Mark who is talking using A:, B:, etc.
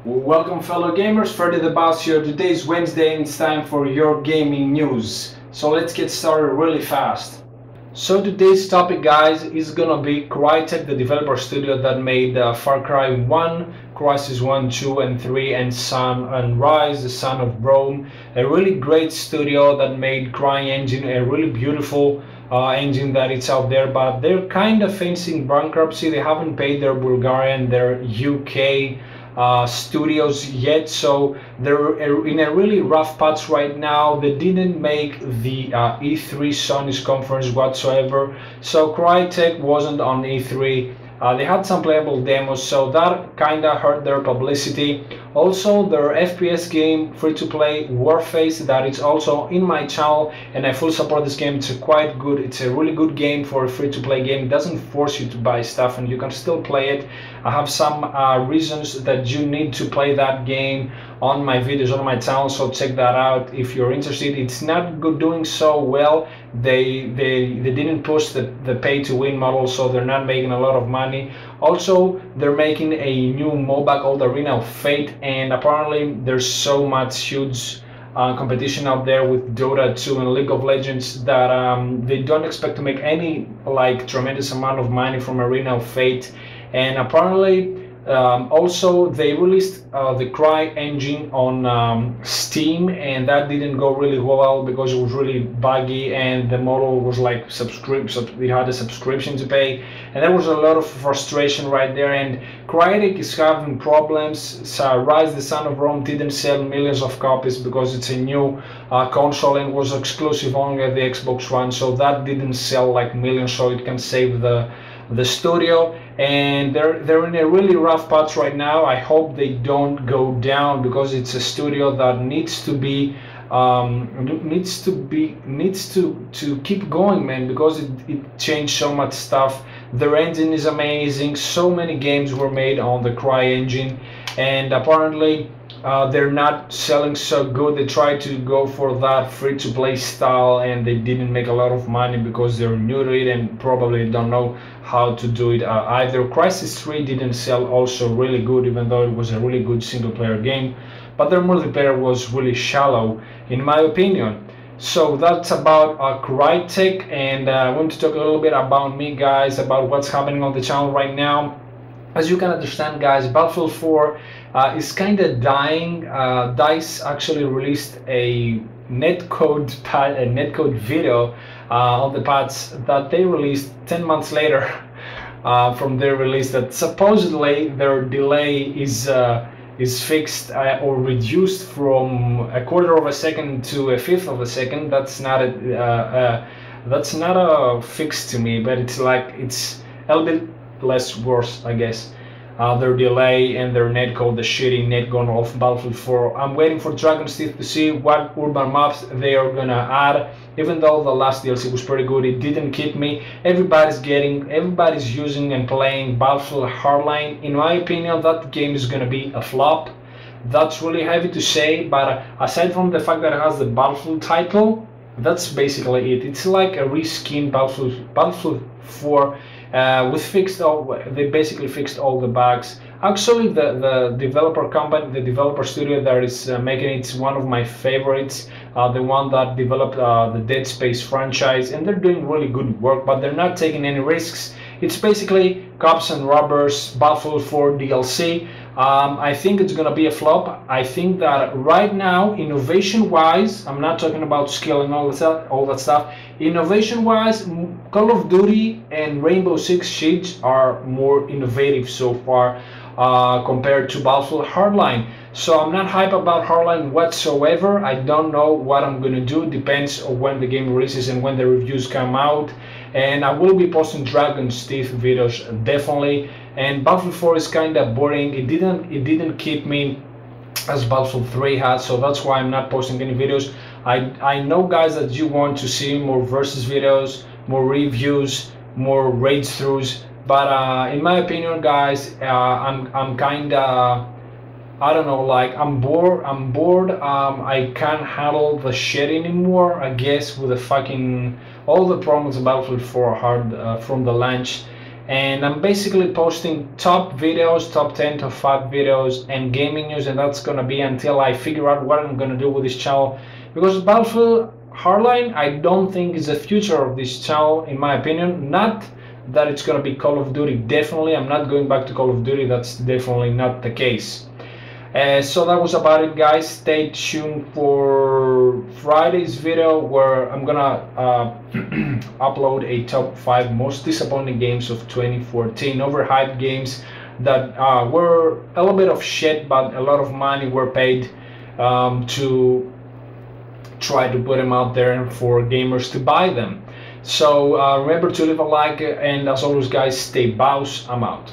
A: Welcome fellow gamers, Freddy the Boss here. Today is Wednesday and it's time for your gaming news. So let's get started really fast. So today's topic, guys, is gonna be Crytek, the developer studio that made Far Cry 1, Crysis 1, 2 and 3 and Ryse, the Son of Rome. A really great studio that made CryEngine, a really beautiful engine that it's out there, but they're kind of facing bankruptcy. They haven't paid their Bulgarian, their UK studios yet, so they're in a really rough patch right now. They didn't make the E3 Sony's conference whatsoever, so Crytek wasn't on E3. They had some playable demos, so that kinda hurt their publicity. Also, their FPS game, free-to-play Warface, that is also in my channel, and I fully support this game. It's quite good. It's a really good game for a free-to-play game. It doesn't force you to buy stuff, and you can still play it. I have some reasons that you need to play that game on my videos on my channel, so check that out if you're interested. It's not good doing so well. They didn't push the pay-to-win model, so they're not making a lot of money. Also, they're making a new MOBA called Arena of Fate, and apparently there's so much huge competition out there with Dota 2 and League of Legends that they don't expect to make any like tremendous amount of money from Arena of Fate. And apparently also they released the CryEngine on Steam, and that didn't go really well because it was really buggy and the model was like we had a subscription to pay, and there was a lot of frustration right there. And Crytek is having problems. So Ryse, the Son of Rome, didn't sell millions of copies because it's a new console and was exclusive only at the Xbox One, so that didn't sell like millions, so it can save the studio. And they're in a really rough patch right now. I hope they don't go down, because it's a studio that needs to keep going, man, because it changed so much stuff. Their engine is amazing. So many games were made on the CryEngine, and apparently they're not selling so good. They tried to go for that free-to-play style, and they didn't make a lot of money because they're new to it and probably don't know how to do it either. Crysis 3 didn't sell also really good, even though it was a really good single-player game, but their multiplayer was really shallow, in my opinion. So that's about Crytek, and I want to talk a little bit about me, guys, about what's happening on the channel right now. As you can understand, guys, Battlefield 4 is kind of dying. DICE actually released a netcode video on the patch that they released 10 months later from their release, that supposedly their delay is fixed or reduced from a quarter of a second to a fifth of a second. That's not a fix to me, but it's like it's a little bit less worse, I guess. Their delay and their netcode, the shitty netcode of Battlefield 4. I'm waiting for Dragon's Teeth to see what urban maps they are gonna add. Even though the last DLC was pretty good, it didn't keep me. Everybody's using and playing Battlefield Hardline. In my opinion, that game is gonna be a flop. That's really heavy to say, but aside from the fact that it has the Battlefield title, that's basically it. It's like a reskin Battlefield 4. They basically fixed all the bugs. Actually, the developer company, the developer studio that is making it's one of my favorites. The one that developed the Dead Space franchise, and they're doing really good work, but they're not taking any risks. It's basically cops and robbers, Battlefield 4 DLC. I think it's gonna be a flop. I think that right now, innovation-wise, I'm not talking about skill and all that stuff. Innovation-wise, Call of Duty and Rainbow Six Siege are more innovative so far compared to Battlefield Hardline. So I'm not hype about Hardline whatsoever. I don't know what I'm gonna do. It depends on when the game releases and when the reviews come out. And I will be posting Dragon's Teeth videos definitely. And Battlefield 4 is kind of boring. It didn't keep me as Battlefield 3 has, so that's why I'm not posting any videos. I know, guys, that you want to see more versus videos, more reviews, more rage throughs, but in my opinion, guys, I'm kind of, I don't know, like I'm bored. I can't handle the shit anymore, I guess, with the fucking all the promos of Battlefield 4 hard from the launch. And I'm basically posting top videos, top 10, top 5 videos and gaming news, and that's gonna be until I figure out what I'm gonna do with this channel. Because Battlefield Hardline, I don't think is the future of this channel, in my opinion. Not that it's gonna be Call of Duty, definitely. I'm not going back to Call of Duty, that's definitely not the case. So that was about it, guys. Stay tuned for Friday's video where I'm gonna upload a top 5 most disappointing games of 2014, overhyped games that were a little bit of shit, but a lot of money were paid to try to put them out there for gamers to buy them. So remember to leave a like, and as always, guys, stay bows. I'm out.